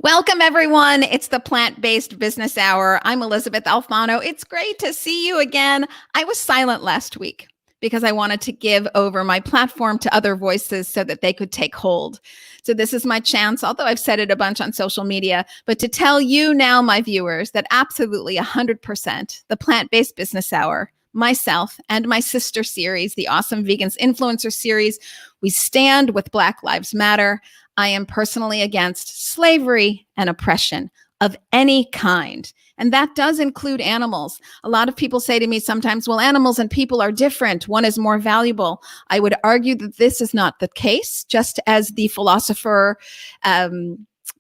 Welcome, everyone. It's the Plant-Based Business Hour. I'm Elysabeth Alfano. It's great to see you again. I was silent last week because I wanted to give over my platform to other voices so that they could take hold. So this is my chance, although I've said it a bunch on social media, but to tell you now, my viewers, that absolutely 100%, the Plant-Based Business Hour, myself and my sister series, the Awesome Vegans Influencer Series, we stand with Black Lives Matter. I am personally against slavery and oppression of any kind. And that does include animals. A lot of people say to me sometimes, well, animals and people are different. One is more valuable. I would argue that this is not the case, just as the philosopher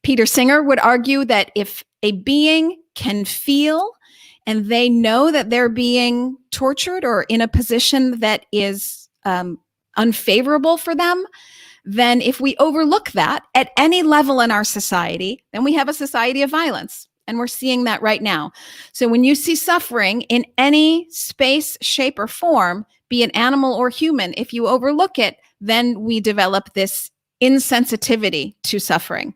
Peter Singer would argue that if a being can feel and they know that they're being tortured or in a position that is unfavorable for them, then if we overlook that at any level in our society, then we have a society of violence. And we're seeing that right now. So when you see suffering in any space, shape, or form, be it animal or human, if you overlook it, then we develop this insensitivity to suffering.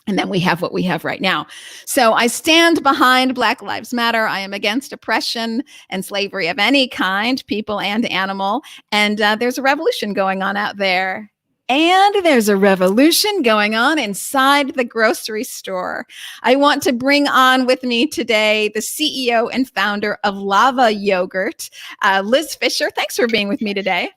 And then we have what we have right now. So I stand behind Black Lives Matter. I am against oppression and slavery of any kind, people and animal. And there's a revolution going on out there. And there's a revolution going on inside the grocery store. I want to bring on with me today the CEO and founder of LAVVA Yogurt, Liz Fisher. Thanks for being with me today.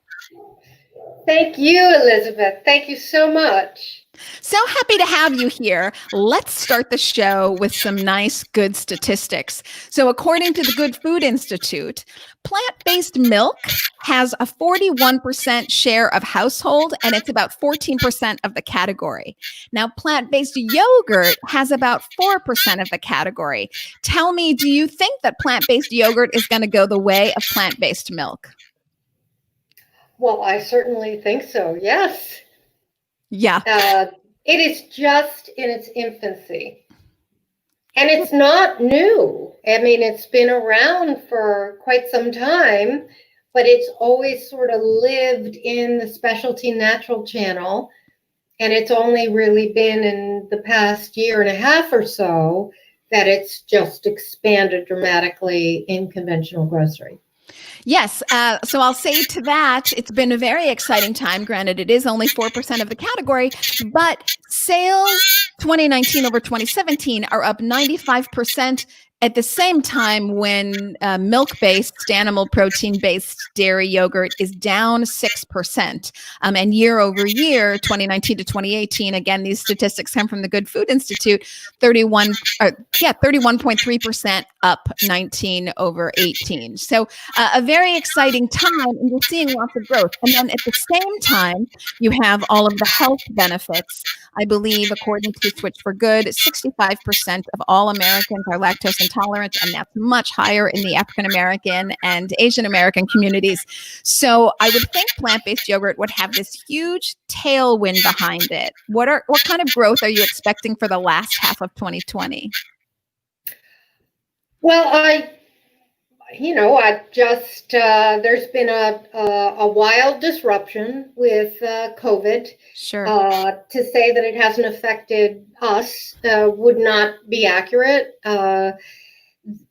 Thank you, Elizabeth. Thank you so much. So happy to have you here. Let's start the show with some nice, good statistics. So according to the Good Food Institute, plant-based milk has a 41% share of household, and it's about 14% of the category. Now, plant-based yogurt has about 4% of the category. Tell me, do you think that plant-based yogurt is going to go the way of plant-based milk? Well, I certainly think so, yes. Yeah. It is just in its infancy. And it's not new. I mean, it's been around for quite some time, but it's always sort of lived in the specialty natural channel. And it's only really been in the past year and a half or so that it's just expanded dramatically in conventional grocery. Yes. So I'll say to that, it's been a very exciting time. Granted, it is only 4% of the category, but sales 2019 over 2017 are up 95%. At the same time, when milk-based, animal protein-based dairy yogurt is down 6%. And year over year, 2019 to 2018, again, these statistics come from the Good Food Institute, 31.3% up 19 over 18. So a very exciting time, and you're seeing lots of growth. And then at the same time, you have all of the health benefits. I believe, according to Switch for Good, 65% of all Americans are lactose intolerant, and that's much higher in the African American and Asian American communities. So I would think plant-based yogurt would have this huge tailwind behind it. What kind of growth are you expecting for the last half of 2020? Well, there's been a wild disruption with COVID. Sure. To say that it hasn't affected us would not be accurate.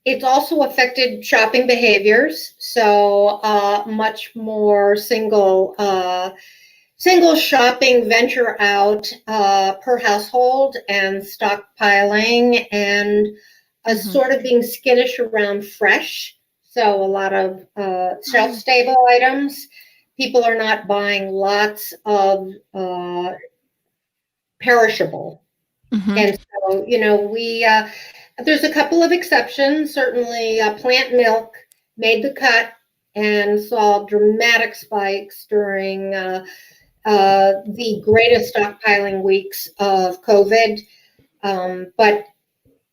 It's also affected shopping behaviors. So much more single shopping venture out per household and stockpiling and sort of being skittish around fresh. So a lot of shelf-stable items. People are not buying lots of perishable. Mm-hmm. And so, there's a couple of exceptions. Certainly plant milk made the cut and saw dramatic spikes during the greatest stockpiling weeks of COVID. But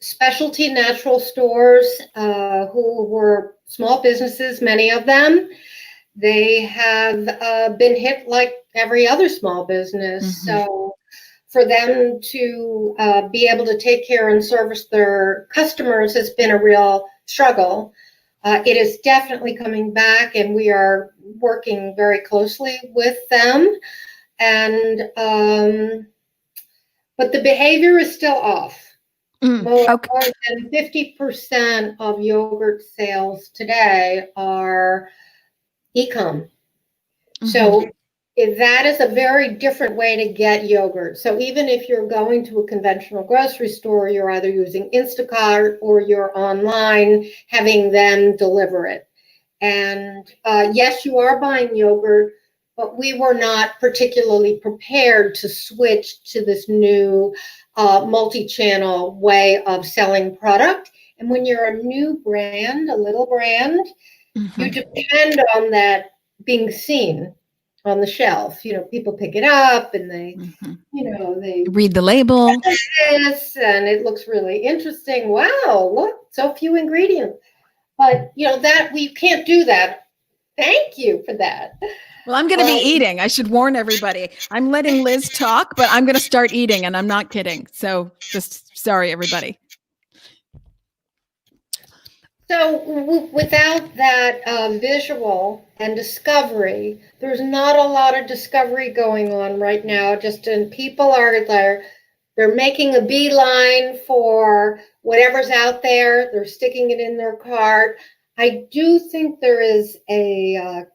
specialty natural stores, who were small businesses, many of them, they have been hit like every other small business. Mm-hmm. So for them to be able to take care and service their customers has been a real struggle. It is definitely coming back, and we are working very closely with them. And but the behavior is still off. More Okay. than 50% of yogurt sales today are e-com. So if that is a very different way to get yogurt. So even if you're going to a conventional grocery store, you're either using Instacart or you're online having them deliver it. And yes, you are buying yogurt, but we were not particularly prepared to switch to this new multi-channel way of selling product. And when you're a new brand, a little brand, you depend on that being seen on the shelf. You know, people pick it up and they, you know, they read the label. This, and it looks really interesting. Wow, look, so few ingredients. But, you know, that we can't do that. Thank you for that. Well, I'm going to be eating. I should warn everybody. I'm letting Liz talk, but I'm going to start eating, and I'm not kidding. So just sorry, everybody. So without that visual and discovery, there's not a lot of discovery going on right now. Just people are there. They're making a beeline for whatever's out there. They're sticking it in their cart. I do think there is a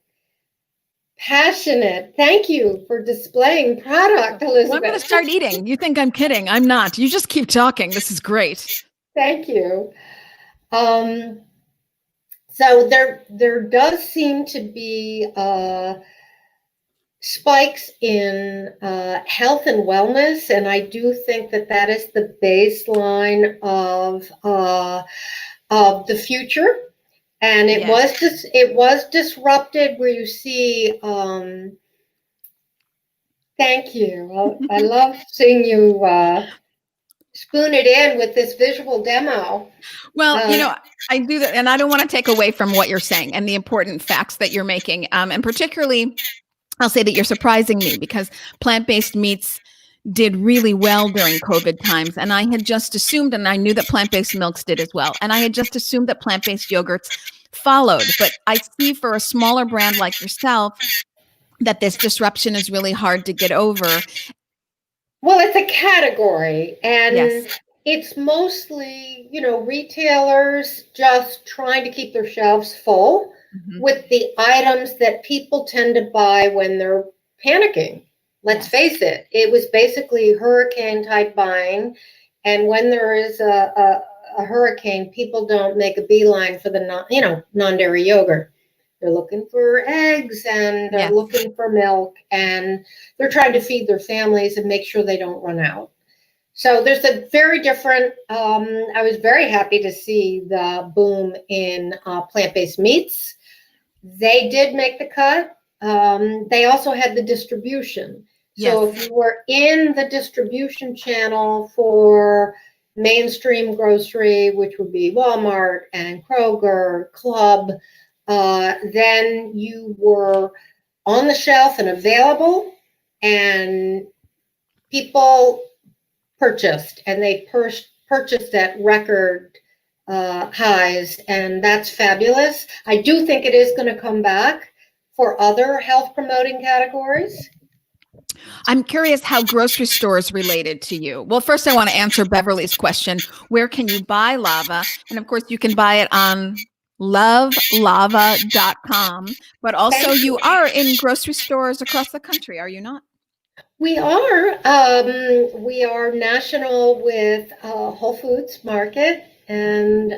passionate, thank you for displaying product, Elizabeth. Well, I'm going to start eating. You think I'm kidding. I'm not. You just keep talking. This is great. Thank you. So there does seem to be spikes in health and wellness, and I do think that is the baseline of the future. And it was disrupted where you see. Thank you. I love seeing you spoon it in with this visual demo. Well, you know, I do that, and I don't want to take away from what you're saying and the important facts that you're making. And particularly, I'll say that you're surprising me because plant-based meats did really well during COVID times. And I had just assumed, and I knew that plant-based milks did as well. And I had just assumed that plant-based yogurts followed. But I see for a smaller brand like yourself that this disruption is really hard to get over. Well, it's a category, and it's mostly, you know, retailers just trying to keep their shelves full with the items that people tend to buy when they're panicking. Let's face it, it was basically hurricane type buying. And when there is a hurricane, people don't make a beeline for the non-dairy yogurt. They're looking for eggs and they're looking for milk, and they're trying to feed their families and make sure they don't run out. So there's a very different, I was very happy to see the boom in plant-based meats. They did make the cut. They also had the distribution. So if you were in the distribution channel for mainstream grocery, which would be Walmart and Kroger, Club, then you were on the shelf and available, and people purchased, and they purchased at record highs, and that's fabulous. I do think it is going to come back for other health promoting categories. I'm curious how grocery stores related to you. Well, first I want to answer Beverly's question. Where can you buy LAVVA? And of course you can buy it on lovelavva.com, but also you are in grocery stores across the country, are you not? We are. We are national with Whole Foods Market and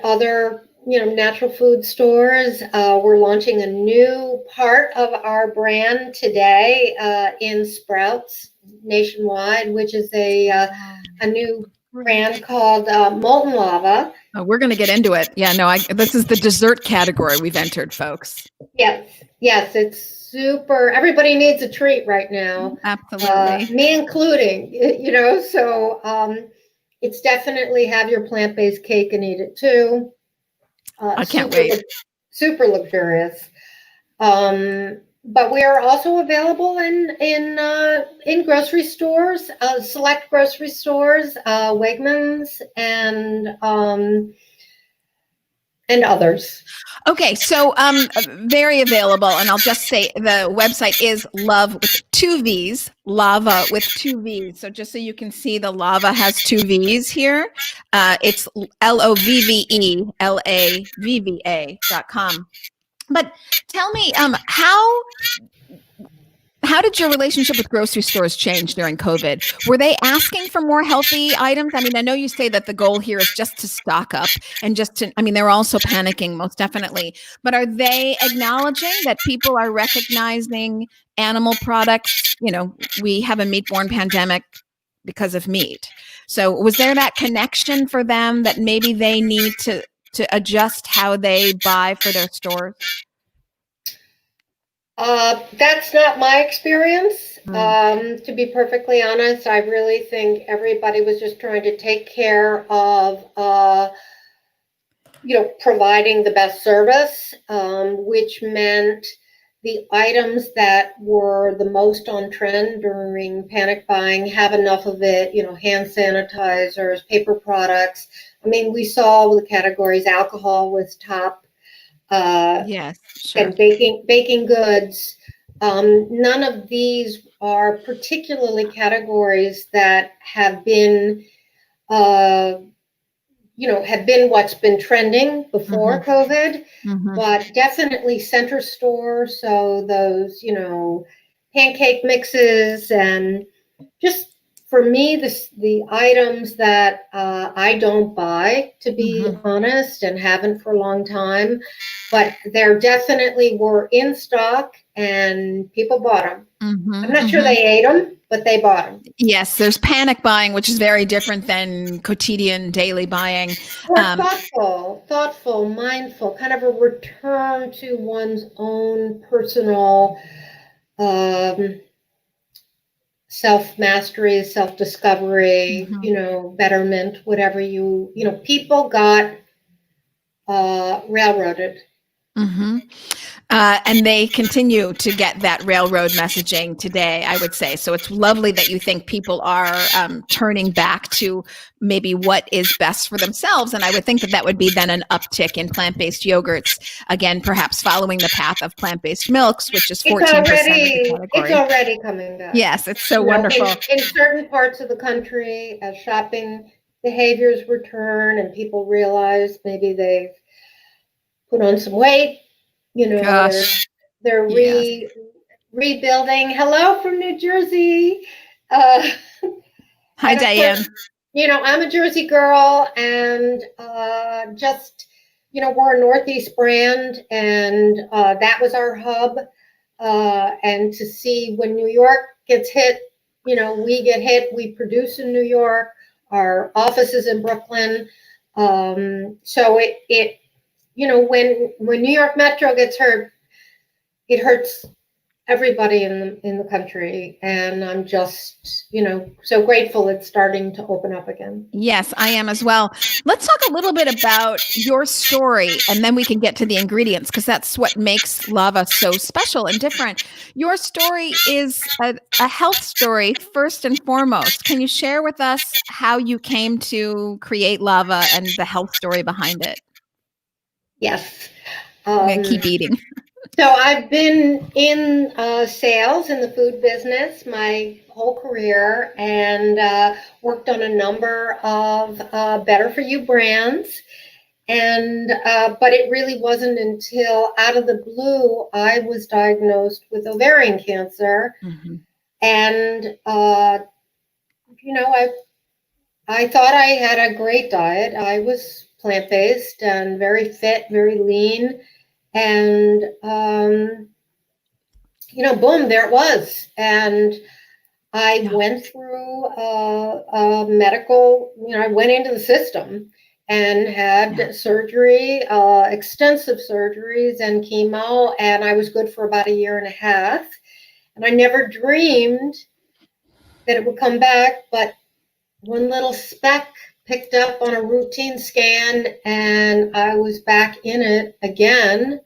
other, you know, natural food stores. We're launching a new part of our brand today in Sprouts nationwide, which is a new brand called Molten Lava. Oh, we're going to get into it. Yeah, no, this is the dessert category we've entered, folks. Yes, it's super. Everybody needs a treat right now. Absolutely. Me including, you know, so it's definitely have your plant-based cake and eat it too. I can't wait. Super luxurious. But we are also available in grocery stores, select grocery stores, Wegmans, and and others. Okay, so very available, and I'll just say the website is Love with two V's, Lava with two V's. So just so you can see, the Lava has two V's here. It's LOVVELAVVA.com. But tell me, how did your relationship with grocery stores change during COVID? Were they asking for more healthy items? I mean, I know you say that the goal here is just to stock up and they're also panicking, most definitely. But are they acknowledging that people are recognizing animal products? You know, we have a meat-borne pandemic because of meat. So was there that connection for them that maybe they need to adjust how they buy for their stores? That's not my experience. To be perfectly honest, I really think everybody was just trying to take care of, providing the best service, which meant the items that were the most on trend during panic buying, have enough of it, hand sanitizers, paper products. I mean, we saw the categories, alcohol was top. Yes, sure. And baking goods. None of these are particularly categories that have been, have been what's been trending before COVID, but definitely center store. So those, pancake mixes, and just for me, the items that I don't buy, to be honest, and haven't for a long time, but there definitely were in stock and people bought them. I'm not sure they ate them, but they bought them. Yes, there's panic buying, which is very different than quotidian daily buying. Or thoughtful, mindful, kind of a return to one's own personal self-mastery, self-discovery, betterment, whatever people got railroaded. And they continue to get that railroad messaging today, I would say. So it's lovely that you think people are turning back to maybe what is best for themselves. And I would think that would be then an uptick in plant-based yogurts. Again, perhaps following the path of plant-based milks, which is 14% of the category. It's already coming back. Yes, it's so wonderful. In certain parts of the country, as shopping behaviors return and people realize maybe they've put on some weight, they're rebuilding. Hello from New Jersey. Hi, Diane. I'm a Jersey girl, and we're a Northeast brand, and that was our hub. And to see when New York gets hit, we get hit. We produce in New York. Our office is in Brooklyn. So it when New York Metro gets hurt, it hurts everybody in the country, and I'm just so grateful it's starting to open up again. Yes, I am as well. Let's talk a little bit about your story, and then we can get to the ingredients, because that's what makes Lava so special and different. Your story is a health story first and foremost. Can you share with us how you came to create Lava and the health story behind it? Yes. I'm going to keep eating. So I've been in sales in the food business my whole career, and worked on a number of better for you brands. And but it really wasn't until out of the blue I was diagnosed with ovarian cancer. And I thought I had a great diet. I was plant-based and very fit, very lean. And, boom, there it was. And I went through a medical, I went into the system and had surgery, extensive surgeries and chemo. And I was good for about 1.5 years. And I never dreamed that it would come back, but one little speck picked up on a routine scan, and I was back in it again.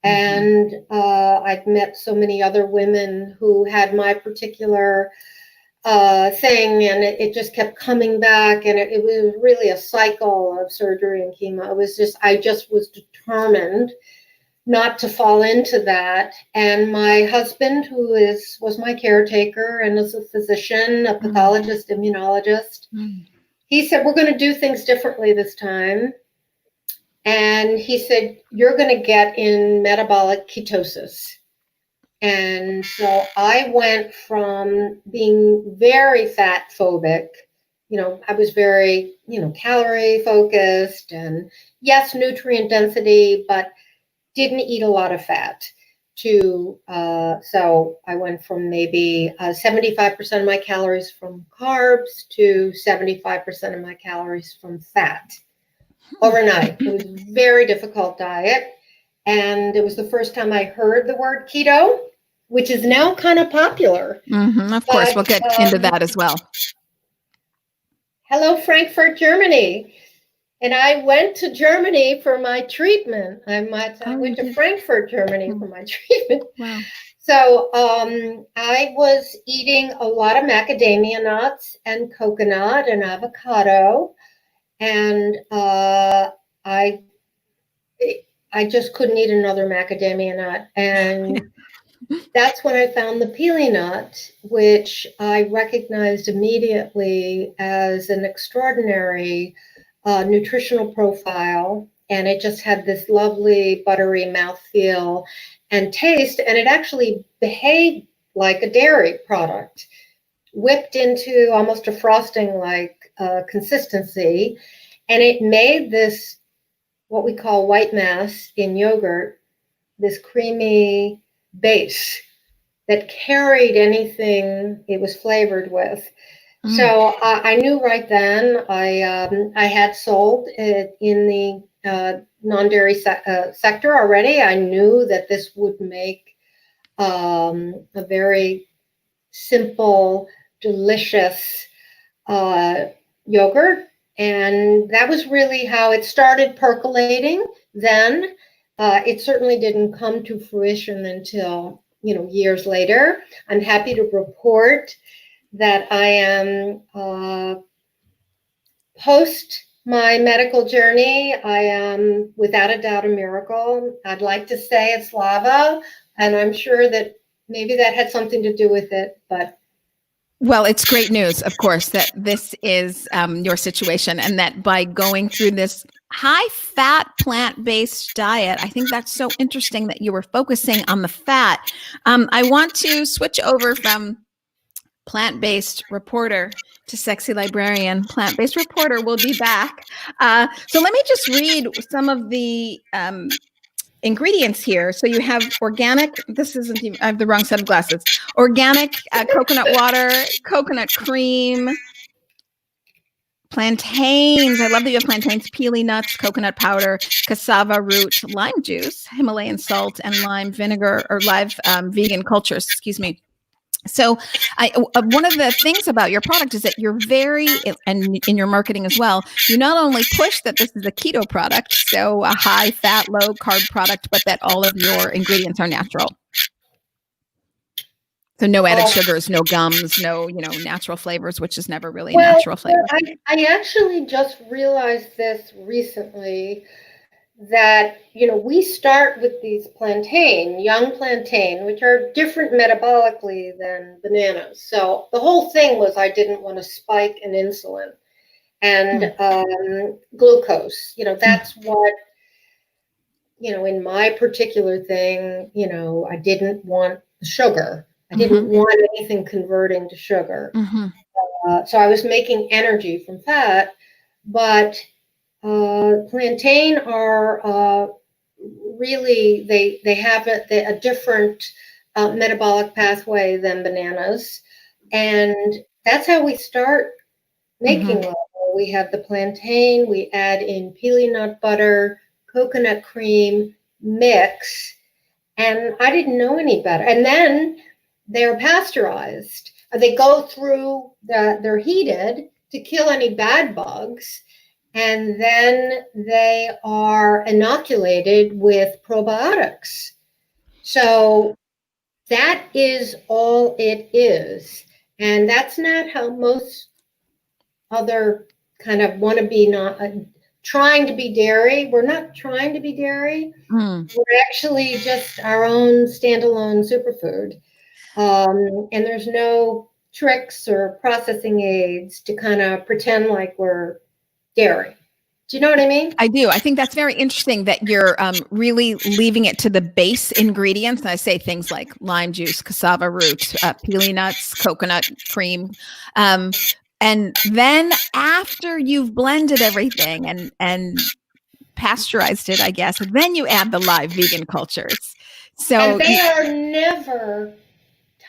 And I've met so many other women who had my particular thing, and it just kept coming back, and it was really a cycle of surgery and chemo. It was just, I just was determined not to fall into that. And my husband, who was my caretaker and is a physician, a pathologist, immunologist, he said, we're going to do things differently this time. And he said, you're going to get in metabolic ketosis. And so I went from being very fat phobic, I was very, calorie focused, and yes, nutrient density, but didn't eat a lot of fat, to, so I went from maybe 75% of my calories from carbs to 75% of my calories from fat overnight. It was a very difficult diet. And it was the first time I heard the word keto, which is now kind of popular. Of course, we'll get into that as well. Hello, Frankfurt, Germany. And I went to Germany for my treatment. I went to Frankfurt, Germany for my treatment. Wow. So I was eating a lot of macadamia nuts and coconut and avocado. And I just couldn't eat another macadamia nut. And that's when I found the pili nut, which I recognized immediately as an extraordinary nutritional profile. And it just had this lovely buttery mouthfeel and taste. And it actually behaved like a dairy product, whipped into almost a frosting-like consistency. And it made this, what we call white mass in yogurt, this creamy base that carried anything it was flavored with. So I knew right then I had sold it in the non-dairy sector already. I knew that this would make a very simple, delicious yogurt. And that was really how it started percolating then. It certainly didn't come to fruition until, years later. I'm happy to report that I am post my medical journey. I am without a doubt a miracle. I'd like to say it's LAVVA, and I'm sure that maybe that had something to do with it, but. Well, it's great news, of course, that this is your situation, and that by going through this high-fat plant-based diet, I think that's so interesting that you were focusing on the fat. I want to switch over from plant-based reporter to sexy librarian. Plant-based reporter will be back. So let me just read some of the ingredients here. So you have organic, this isn't even, I have the wrong set of glasses. Organic coconut water, coconut cream, plantains. I love that you have plantains, pili nuts, coconut powder, cassava root, lime juice, Himalayan salt, and lime vinegar, or live vegan cultures, excuse me. So one of the things about your product is that you're very, and in your marketing as well, you not only push that this is a keto product, so a high fat, low carb product, but that all of your ingredients are natural. So no added sugars, no gums, no, natural flavors, which is never really a natural flavor. I actually just realized this recently, that, we start with these young plantain, which are different metabolically than bananas. So the whole thing was I didn't want to spike an insulin and glucose. That's what, in my particular thing, I didn't want sugar. I didn't want anything converting to sugar. So I was making energy from fat, but plantain are really, they have a different metabolic pathway than bananas. And that's how we start making LAVVA. We have the plantain, we add in pili nut butter, coconut cream, mix, and I didn't know any better. And then they're pasteurized. They go through, they're heated to kill any bad bugs. And then they are inoculated with probiotics. So that is all it is. And that's not how most other kind of want to be, not trying to be dairy. We're not trying to be dairy. We're actually just our own standalone superfood. And there's no tricks or processing aids to kind of pretend like we're dairy. Do you know what I mean? I do. I think that's very interesting that you're really leaving it to the base ingredients. And I say things like lime juice, cassava root, pili nuts, coconut cream. And then after you've blended everything and pasteurized it, I guess, then you add the live vegan cultures. So and they are never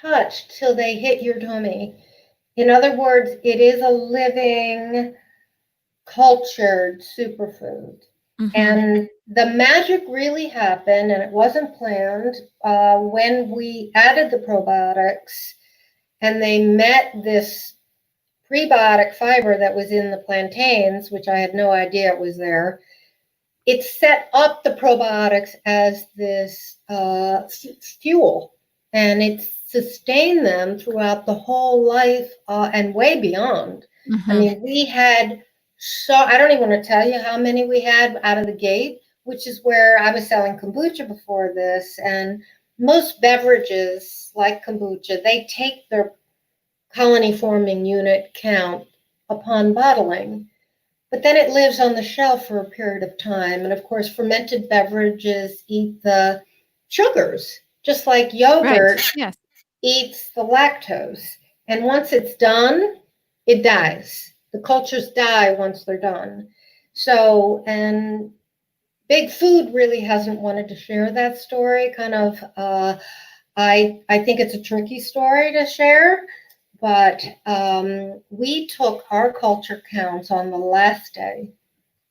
touched till they hit your tummy. In other words, it is a living, cultured superfood. And the magic really happened, and it wasn't planned, when we added the probiotics and they met this prebiotic fiber that was in the plantains, which I had no idea it was there. It set up the probiotics as this fuel, and it sustained them throughout the whole life and way beyond. I mean, we had I don't even want to tell you how many we had out of the gate, which is where I was selling kombucha before this. And most beverages like kombucha, they take their colony forming unit count upon bottling. But then it lives on the shelf for a period of time. And of course, fermented beverages eat the sugars, just like yogurt eats the lactose. And once it's done, it dies. The cultures die once they're done. So, and Big Food really hasn't wanted to share that story. Kind of, I think it's a tricky story to share. But we took our culture counts on the last day.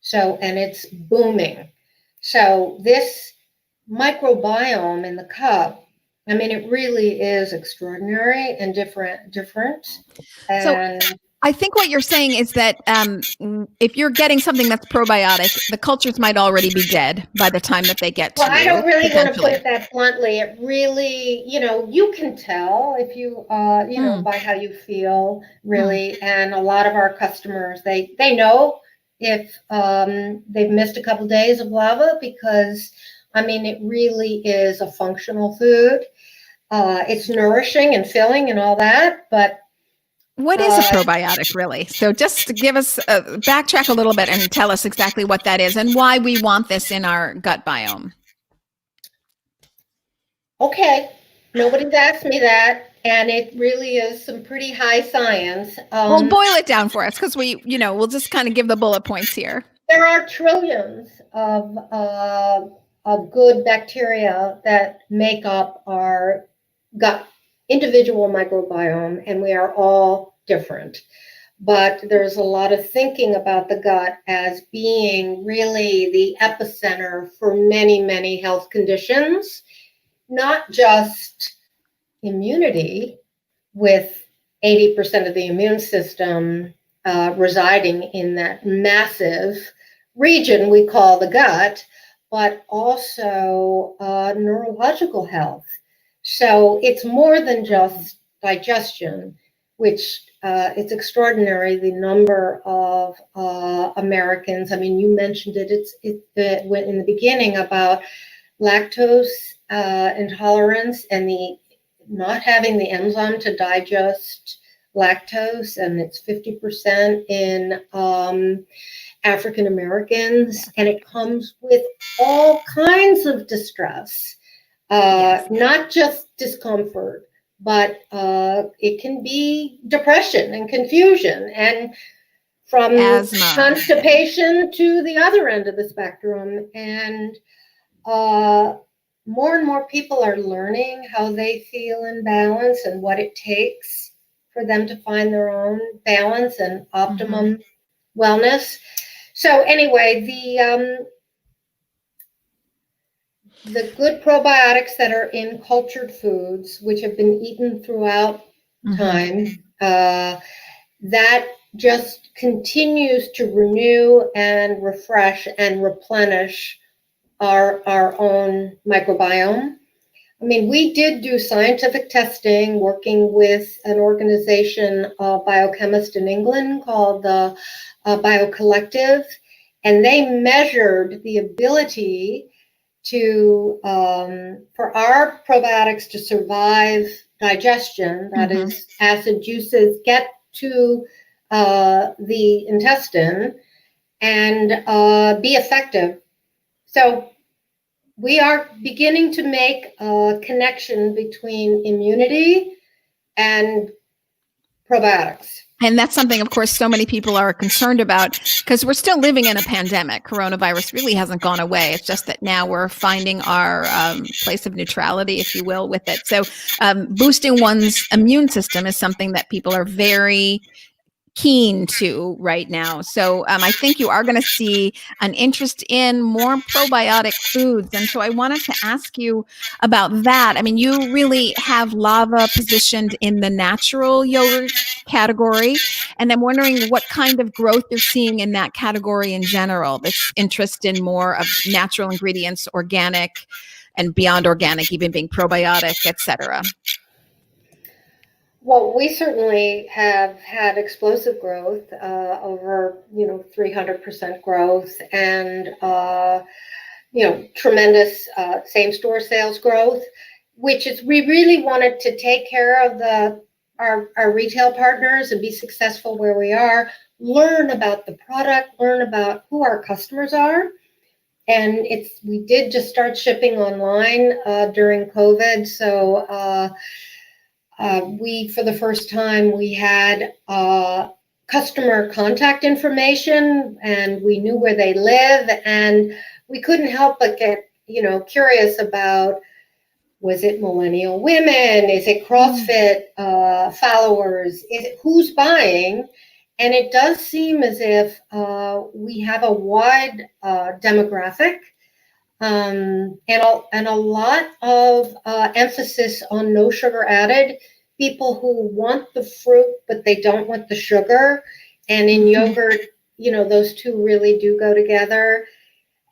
So, and it's booming. So this microbiome in the cup, I mean, it really is extraordinary and different. And so I think what you're saying is that if you're getting something that's probiotic, the cultures might already be dead by the time that they get to you. Well, I don't really want to put it that bluntly. It really, you can tell if you, by how you feel, really. And a lot of our customers, they know if they've missed a couple days of LAVVA, because, I mean, it really is a functional food. It's nourishing and filling and all that, but what is a probiotic, really? So just to give us backtrack a little bit and tell us exactly what that is and why we want this in our gut biome. Okay, nobody's asked me that, and it really is some pretty high science. Well, boil it down for us, because we'll just kind of give the bullet points here. There are trillions of good bacteria that make up our gut individual microbiome, and we are all different. But there's a lot of thinking about the gut as being really the epicenter for many, many health conditions, not just immunity, with 80% of the immune system residing in that massive region we call the gut, but also neurological health. So it's more than just digestion, which it's extraordinary, the number of Americans. I mean, you mentioned it went in the beginning about lactose intolerance and the not having the enzyme to digest lactose, and it's 50% in African Americans, and it comes with all kinds of distress. Not just discomfort, but it can be depression and confusion, and from asthma, constipation to the other end of the spectrum. And more and more people are learning how they feel in balance and what it takes for them to find their own balance and optimum wellness. So anyway, the good probiotics that are in cultured foods, which have been eaten throughout time, that just continues to renew and refresh and replenish our own microbiome. I mean, we did do scientific testing working with an organization, biochemist in England called the BioCollective, and they measured the ability to for our probiotics to survive digestion, that is, acid juices get to the intestine and be effective. So we are beginning to make a connection between immunity and probiotics. And that's something, of course, so many people are concerned about because we're still living in a pandemic. Coronavirus really hasn't gone away. It's just that now we're finding our place of neutrality, if you will, with it. So boosting one's immune system is something that people are very keen to right now. So I think you are going to see an interest in more probiotic foods. And so I wanted to ask you about that. I mean, you really have LAVVA positioned in the natural yogurt category. And I'm wondering what kind of growth you're seeing in that category in general, this interest in more of natural ingredients, organic and beyond organic, even being probiotic, et cetera. Well, we certainly have had explosive growth, over 300% growth, and tremendous same-store sales growth. Which is, we really wanted to take care of our retail partners and be successful where we are. Learn about the product, learn about who our customers are, and we did just start shipping online during COVID, so. For the first time, we had customer contact information, and we knew where they live, and we couldn't help but get, curious about, was it millennial women? Is it CrossFit followers? Is it who's buying? And it does seem as if we have a wide demographic. And a lot of emphasis on no sugar added, people who want the fruit, but they don't want the sugar. And in yogurt, those two really do go together.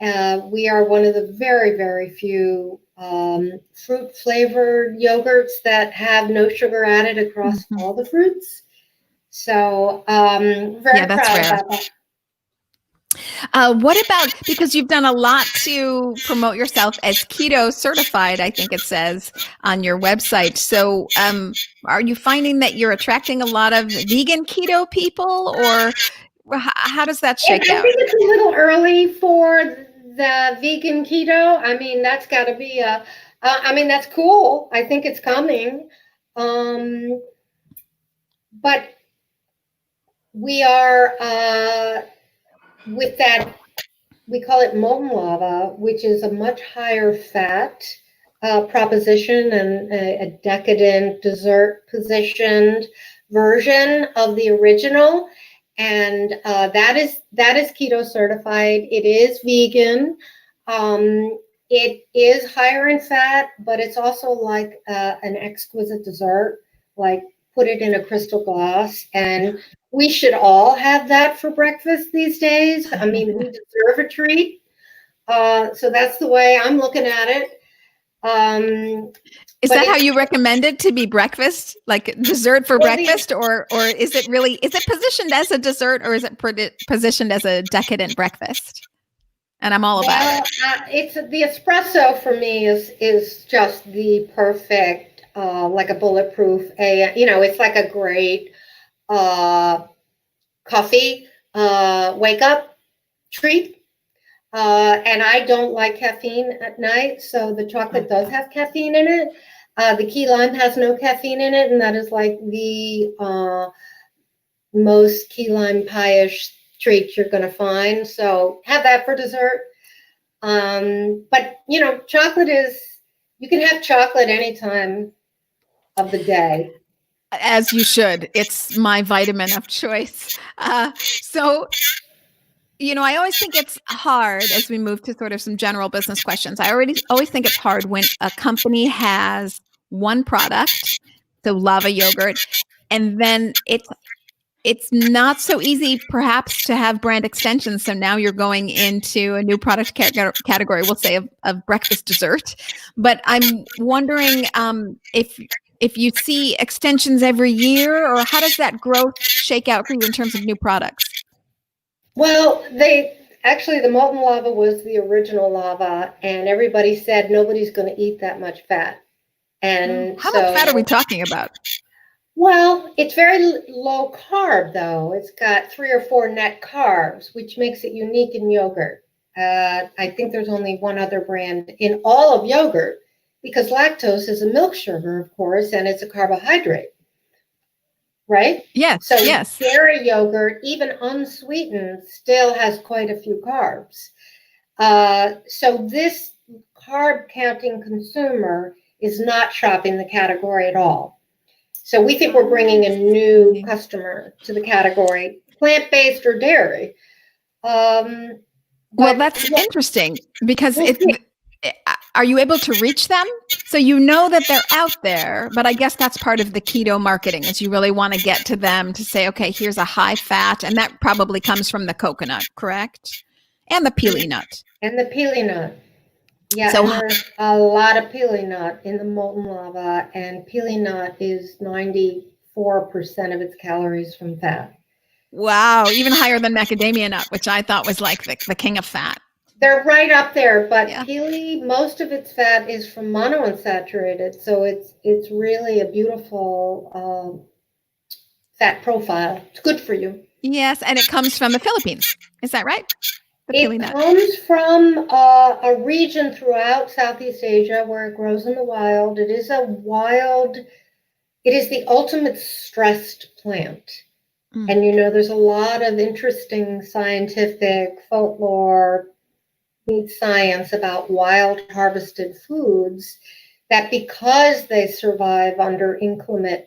We are one of the very, very few fruit flavored yogurts that have no sugar added across all the fruits. So very proud about that. What about, because you've done a lot to promote yourself as keto certified, I think it says on your website. So are you finding that you're attracting a lot of vegan keto people, or how does that shake out? I think it's a little early for the vegan keto. I mean, that's got to be that's cool. I think it's coming. But we are... with that, we call it molten lava, which is a much higher fat proposition and a decadent dessert positioned version of the original. And that is keto certified. It is vegan. It is higher in fat, but it's also like an exquisite dessert, like put it in a crystal glass. And we should all have that for breakfast these days. I mean, we deserve a treat. So that's the way I'm looking at it. Is that how you recommend it to be breakfast, like dessert for breakfast, or is it positioned as a dessert, or is it positioned as a decadent breakfast? And I'm all about it. It's the espresso for me is just the perfect, like a bulletproof. It's like a great coffee wake up treat. And I don't like caffeine at night, so the chocolate does have caffeine in it. The key lime has no caffeine in it, and that is like the most key lime pie-ish treat you're going to find. So have that for dessert. But chocolate you can have chocolate any time of the day. As you should. It's my vitamin of choice. So I always think it's hard as we move to sort of some general business questions. I always think it's hard when a company has one product, so LAVVA Yogurt, and then it's It's not so easy, perhaps, to have brand extensions. So now you're going into a new product category, we'll say of breakfast dessert. But I'm wondering if you see extensions every year, or how does that growth shake out for you in terms of new products? Well, the molten lava was the original lava, and everybody said nobody's going to eat that much fat. And how much fat are we talking about? Well, it's very low carb, though. It's got 3 or 4 net carbs, which makes it unique in yogurt. I think there's only one other brand in all of yogurt, because lactose is a milk sugar, of course, and it's a carbohydrate, right? Yes. So yes. Dairy yogurt, even unsweetened, still has quite a few carbs. So this carb counting consumer is not shopping the category at all. So we think we're bringing a new customer to the category, plant-based or dairy. Well, that's interesting, because are you able to reach them? So you know that they're out there, but I guess that's part of the keto marketing, is you really want to get to them to say, okay, here's a high fat, and that probably comes from the coconut, correct? And the pili nut. And the pili nut. Yeah, so there's a lot of pili nut in the molten lava, and pili nut is 94% of its calories from fat. Wow, even higher than macadamia nut, which I thought was like the king of fat. They're right up there, but pili, most of its fat is from monounsaturated, so it's really a beautiful fat profile. It's good for you. Yes, and it comes from the Philippines. Is that right? It comes from a region throughout Southeast Asia where it grows in the wild. It is the ultimate stressed plant. And there's a lot of interesting scientific folklore, science about wild harvested foods, that because they survive under inclement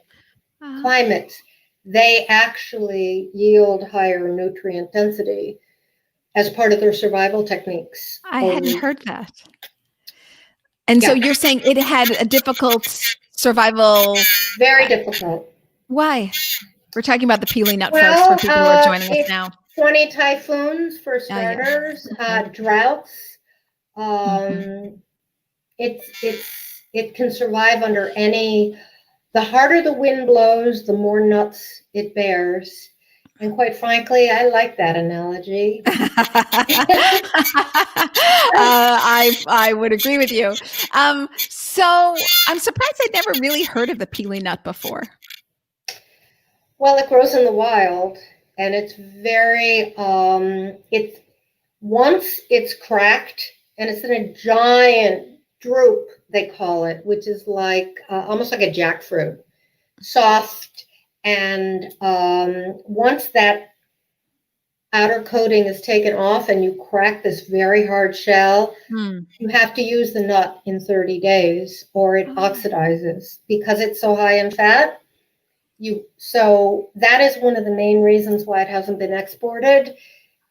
climates, they actually yield higher nutrient density as part of their survival techniques. I hadn't heard that. And so you're saying it had a difficult survival? Very difficult. Why? We're talking about the pili nut folks, for people who are joining us now. 20 typhoons for starters, droughts. It can survive under any. The harder the wind blows, the more nuts it bears. And quite frankly, I like that analogy. I would agree with you. So I'm surprised I'd never really heard of the pili nut before. Well, it grows in the wild, and it's very, once it's cracked, and it's in a giant drupe, they call it, which is like, almost like a jackfruit, soft. And once that outer coating is taken off and you crack this very hard shell, you have to use the nut in 30 days or it oxidizes because it's so high in fat. So that is one of the main reasons why it hasn't been exported,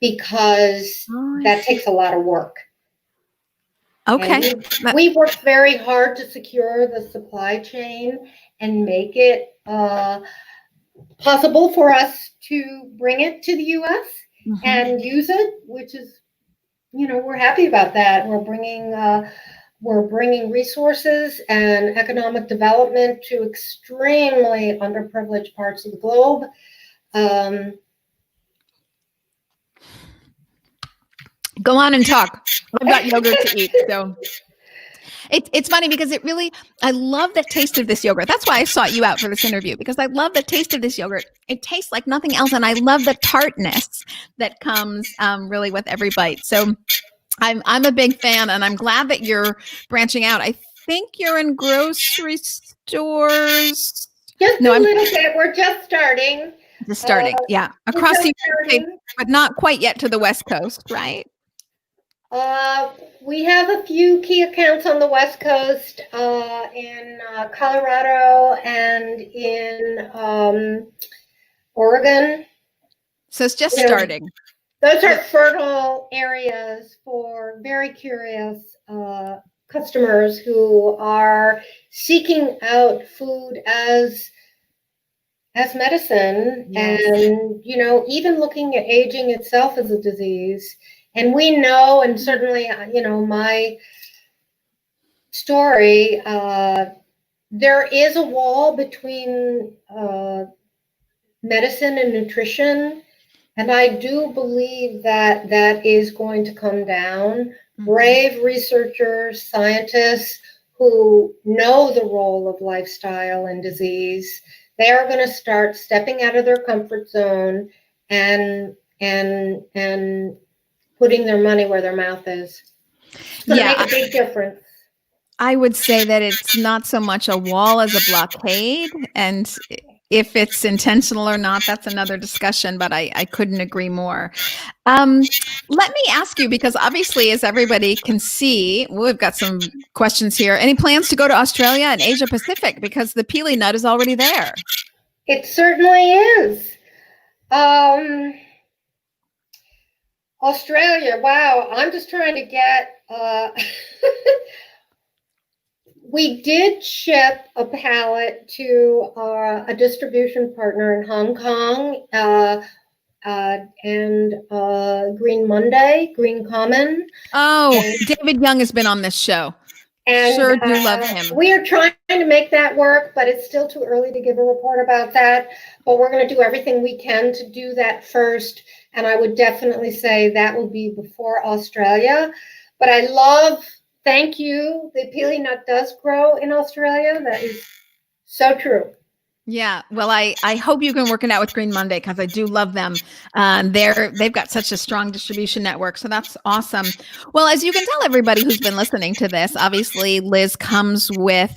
because that takes a lot of work. Okay. We worked very hard to secure the supply chain and make it possible for us to bring it to the U.S. And use it, which is, we're happy about that. We're bringing resources and economic development to extremely underprivileged parts of the globe. Go on and talk. I've got yogurt to eat, so. It's funny because I love the taste of this yogurt. That's why I sought you out for this interview, because I love the taste of this yogurt. It tastes like nothing else, and I love the tartness that comes really with every bite. So I'm a big fan, and I'm glad that you're branching out. I think you're in grocery stores. Just a little bit. We're just starting. Across the United States, but not quite yet to the West Coast, right? We have a few key accounts on the West Coast, in Colorado and in Oregon. So it's just starting. Those are fertile areas for very curious customers who are seeking out food as as medicine. Yes. And, even looking at aging itself as a disease. And we know, and certainly, my story, there is a wall between medicine and nutrition. And I do believe that that is going to come down. Brave researchers, scientists who know the role of lifestyle and disease, they are going to start stepping out of their comfort zone and putting their money where their mouth is. It's going to make a big difference. I would say that it's not so much a wall as a blockade. And if it's intentional or not, that's another discussion, but I couldn't agree more. Let me ask you, because obviously, as everybody can see, we've got some questions here. Any plans to go to Australia and Asia Pacific? Because the Pili nut is already there. It certainly is. Australia, wow. I'm just trying to get... We did ship a pallet to a distribution partner in Hong Kong, and Green Monday, Green Common. Oh, and David Young has been on this show. And sure do love him. We are trying to make that work, but it's still too early to give a report about that. But we're going to do everything we can to do that first. And I would definitely say that will be before Australia. But I love... Thank you. The Pili nut does grow in Australia. That is so true. Yeah. Well, I hope you can work it out with Green Monday, because I do love them. They've got such a strong distribution network. So that's awesome. Well, as you can tell, everybody who's been listening to this, obviously Liz comes with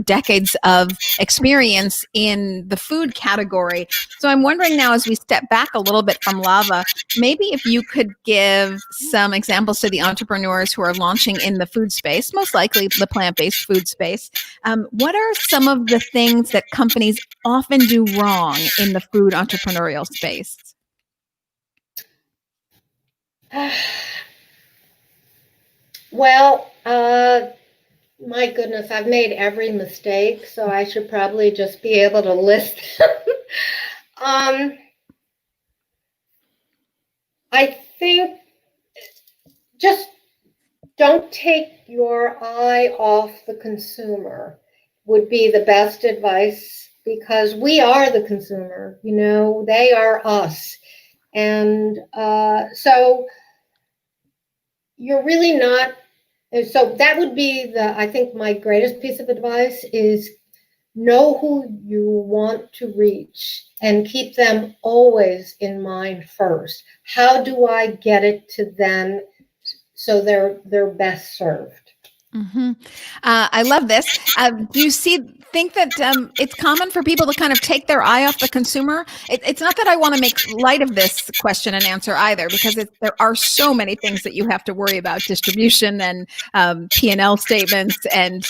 decades of experience in the food category. So I'm wondering now, as we step back a little bit from LAVVA, maybe if you could give some examples to the entrepreneurs who are launching in the food space, most likely the plant-based food space. What are some of the things that companies often do wrong in the food entrepreneurial space? Well, my goodness, I've made every mistake, so I should probably just be able to list them. I think just don't take your eye off the consumer would be the best advice, because we are the consumer, they are us. And so you're really not, so that would be I think my greatest piece of advice is know who you want to reach and keep them always in mind first. How do I get it to them so they're best served? Mm-hmm. I love this. Do you think that it's common for people to kind of take their eye off the consumer? It's not that I want to make light of this question and answer either, because there are so many things that you have to worry about: distribution and P&L statements and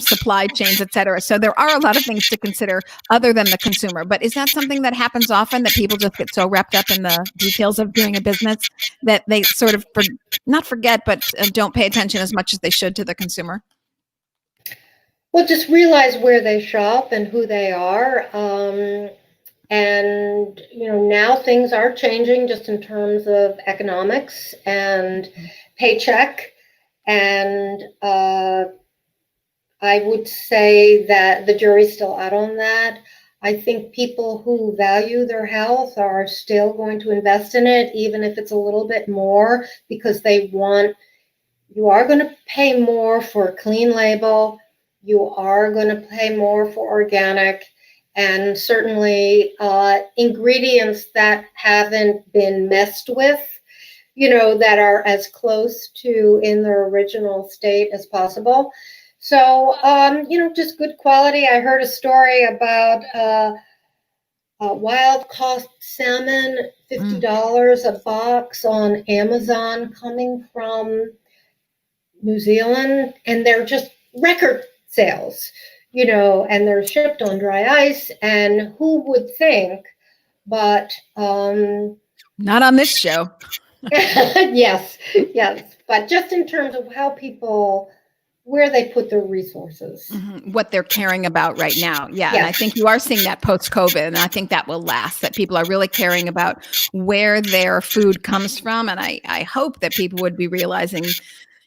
supply chains, et cetera. So there are a lot of things to consider other than the consumer. But is that something that happens often, that people just get so wrapped up in the details of doing a business that they sort of not forget, but don't pay attention as much as they should to the consumer? Well, just realize where they shop and who they are. And, now things are changing just in terms of economics and paycheck. And I would say that the jury's still out on that. I think people who value their health are still going to invest in it, even if it's a little bit more, because you are going to pay more for a clean label. You are going to pay more for organic, and certainly ingredients that haven't been messed with, that are as close to in their original state as possible. So, just good quality. I heard a story about wild caught salmon, $50 a box on Amazon, coming from New Zealand, and they're just record sales, and they're shipped on dry ice. And who would think? But not on this show. yes. But just in terms of how people where they put their resources. What they're caring about right now. Yeah. Yes. And I think you are seeing that post-COVID, and I think that will last, that people are really caring about where their food comes from. And I hope that people would be realizing,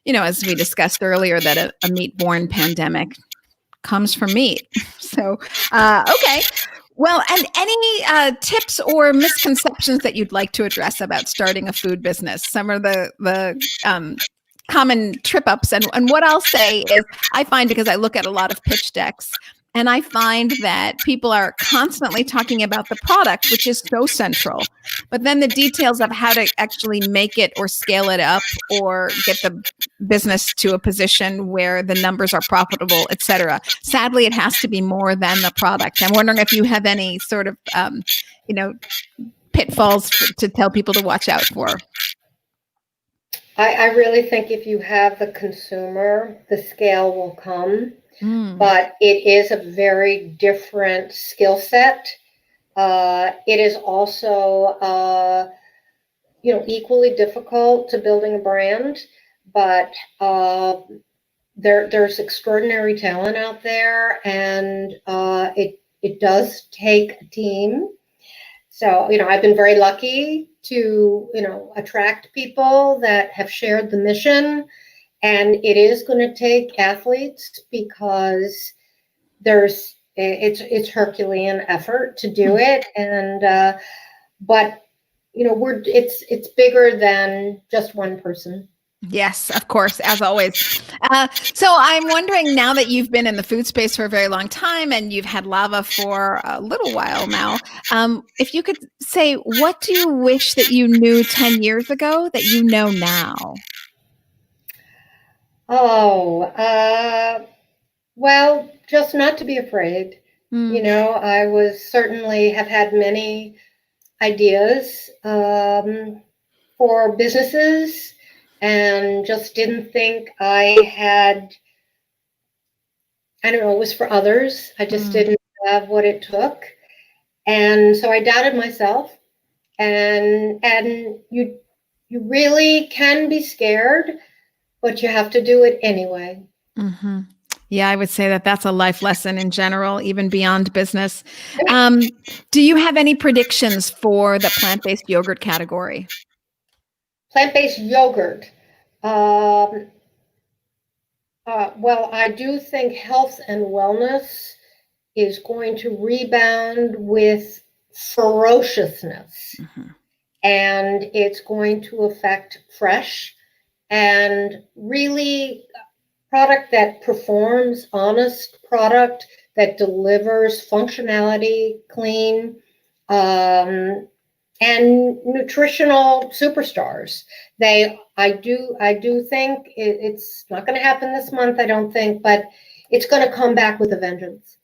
as we discussed earlier, that a meat-borne pandemic comes from meat. So, okay. Well, and any tips or misconceptions that you'd like to address about starting a food business? Some of the common trip ups. And what I'll say is, I find, because I look at a lot of pitch decks, and I find that people are constantly talking about the product, which is so central, but then the details of how to actually make it or scale it up or get the business to a position where the numbers are profitable, et cetera. Sadly, it has to be more than the product. I'm wondering if you have any sort of, pitfalls to tell people to watch out for. I really think if you have the consumer, the scale will come. But it is a very different skill set. It is also, equally difficult to building a brand, but there's extraordinary talent out there, and it does take a team. So, I've been very lucky to, attract people that have shared the mission. And it is going to take athletes, because it's Herculean effort to do it. And, but, it's bigger than just one person. Yes, of course, as always. So I'm wondering, now that you've been in the food space for a very long time and you've had LAVVA for a little while now, if you could say, what do you wish that you knew 10 years ago that you know now? Well, just not to be afraid. I certainly have had many ideas for businesses, and just didn't think I had, it was for others. I just didn't have what it took. And so I doubted myself, and you really can be scared, but you have to do it anyway. Yeah, I would say that that's a life lesson in general, even beyond business. Do you have any predictions for the plant-based yogurt category? Plant-based yogurt. Well, I do think health and wellness is going to rebound with ferociousness. And it's going to affect fresh and really product that performs, honest product that delivers functionality, clean, and nutritional superstars. I do think it's not going to happen this month, I don't think, but it's going to come back with a vengeance.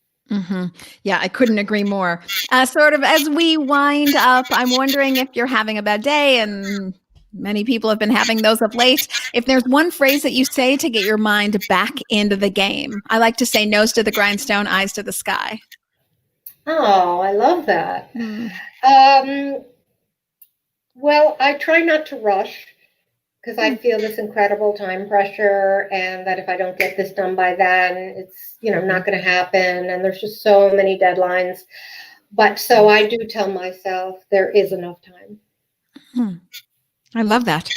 Yeah, I couldn't agree more. Sort of as we wind up, I'm wondering if you're having a bad day, and many people have been having those of late. If there's one phrase that you say to get your mind back into the game, I like to say nose to the grindstone, eyes to the sky. Oh, I love that. Well, I try not to rush, because I feel this incredible time pressure, and that if I don't get this done by then, it's, not going to happen. And there's just so many deadlines. But so I do tell myself there is enough time. I love that.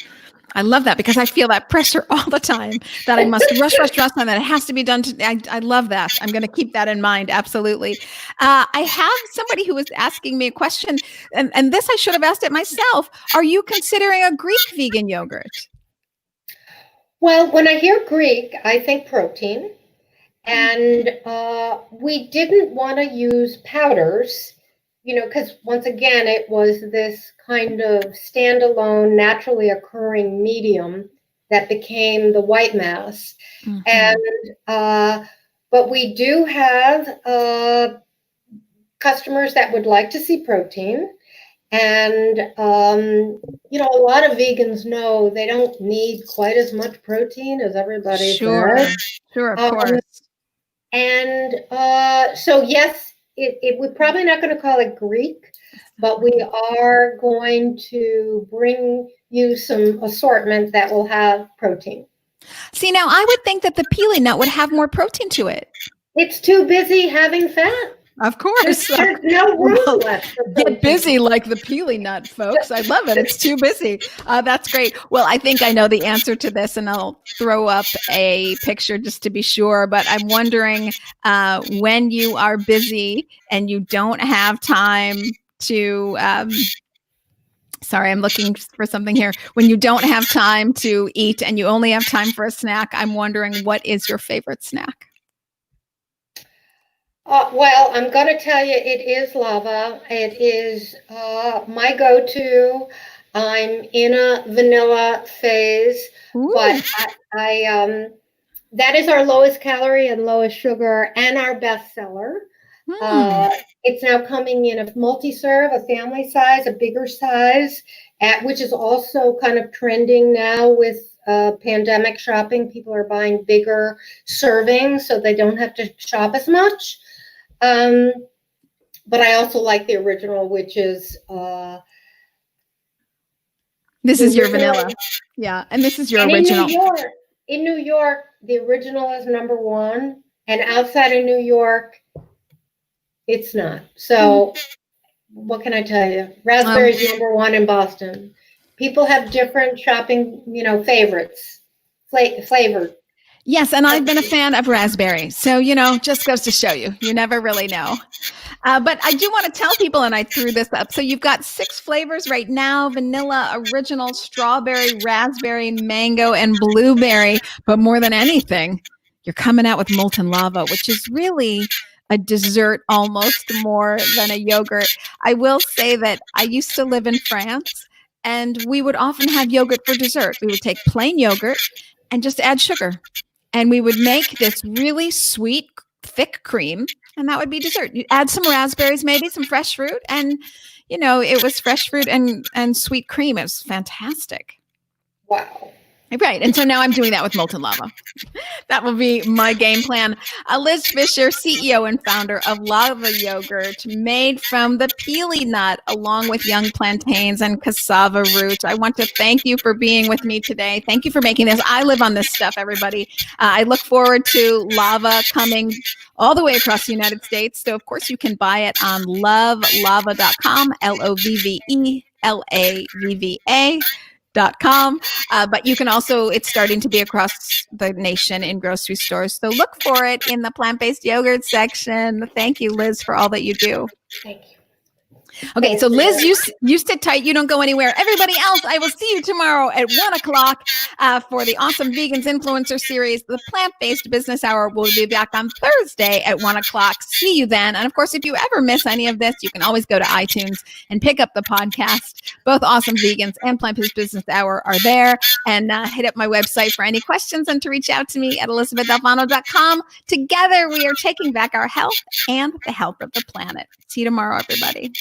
I love that, because I feel that pressure all the time, that I must rush, and that it has to be done. I love that. I'm going to keep that in mind. Absolutely. I have somebody who was asking me a question, and this I should have asked it myself. Are you considering a Greek vegan yogurt? Well, when I hear Greek, I think protein. And we didn't want to use powders, because once again, it was this kind of standalone, naturally occurring medium that became the white mass. And but we do have customers that would like to see protein. And, a lot of vegans know they don't need quite as much protein as everybody says. Sure, of course. And so, yes, we're probably not going to call it Greek, but we are going to bring you some assortment that will have protein. See, now I would think that the peely nut would have more protein to it. It's too busy having fat. Of course. There's no room left for protein. Get busy like the peely nut, folks. I love it. It's too busy. That's great. Well, I think I know the answer to this, and I'll throw up a picture just to be sure. But I'm wondering when you are busy and you don't have time to sorry, I'm looking for something here. When you don't have time to eat and you only have time for a snack, I'm wondering, what is your favorite snack? Well, I'm going to tell you, it is lava. It is my go-to. I'm in a vanilla phase, Ooh. but I that is our lowest calorie and lowest sugar and our best seller. It's now coming in a multi-serve, a family size, a bigger size, which is also kind of trending now with pandemic shopping. People are buying bigger servings so they don't have to shop as much. But I also like the original, which is this is your vanilla. Yeah, and this is your original. In New York, the original is #1, and outside of New York, it's not. So what can I tell you? Raspberry's #1 in Boston. People have different shopping, favorites, flavored. Yes, and I've been a fan of raspberry. So, just goes to show you. You never really know. But I do want to tell people, and I threw this up. So you've got 6 flavors right now: vanilla, original, strawberry, raspberry, mango, and blueberry. But more than anything, you're coming out with molten lava, which is really a dessert almost more than a yogurt. I will say that I used to live in France, and we would often have yogurt for dessert. We would take plain yogurt and just add sugar. And we would make this really sweet, thick cream, and that would be dessert. You add some raspberries, maybe some fresh fruit, and it was fresh fruit and sweet cream. It was fantastic. Wow. Right. And so now I'm doing that with molten lava. That will be my game plan. Liz Fisher, CEO and founder of LAVVA Yogurt, made from the peely nut along with young plantains and cassava roots. I want to thank you for being with me today. Thank you for making this. I live on this stuff, everybody. I look forward to lava coming all the way across the United States. So, of course, you can buy it on lovelavva.com, LOVVELAVVA. But you can also, it's starting to be across the nation in grocery stores. So look for it in the plant-based yogurt section. Thank you, Liz, for all that you do. Thank you. Okay, so Liz, you sit tight. You don't go anywhere. Everybody else, I will see you tomorrow at 1:00 for the Awesome Vegans Influencer Series. The Plant-Based Business Hour will be back on Thursday at 1:00. See you then. And of course, if you ever miss any of this, you can always go to iTunes and pick up the podcast. Both Awesome Vegans and Plant-Based Business Hour are there. And hit up my website for any questions and to reach out to me at ElysabethAlfano.com. Together, we are taking back our health and the health of the planet. See you tomorrow, everybody.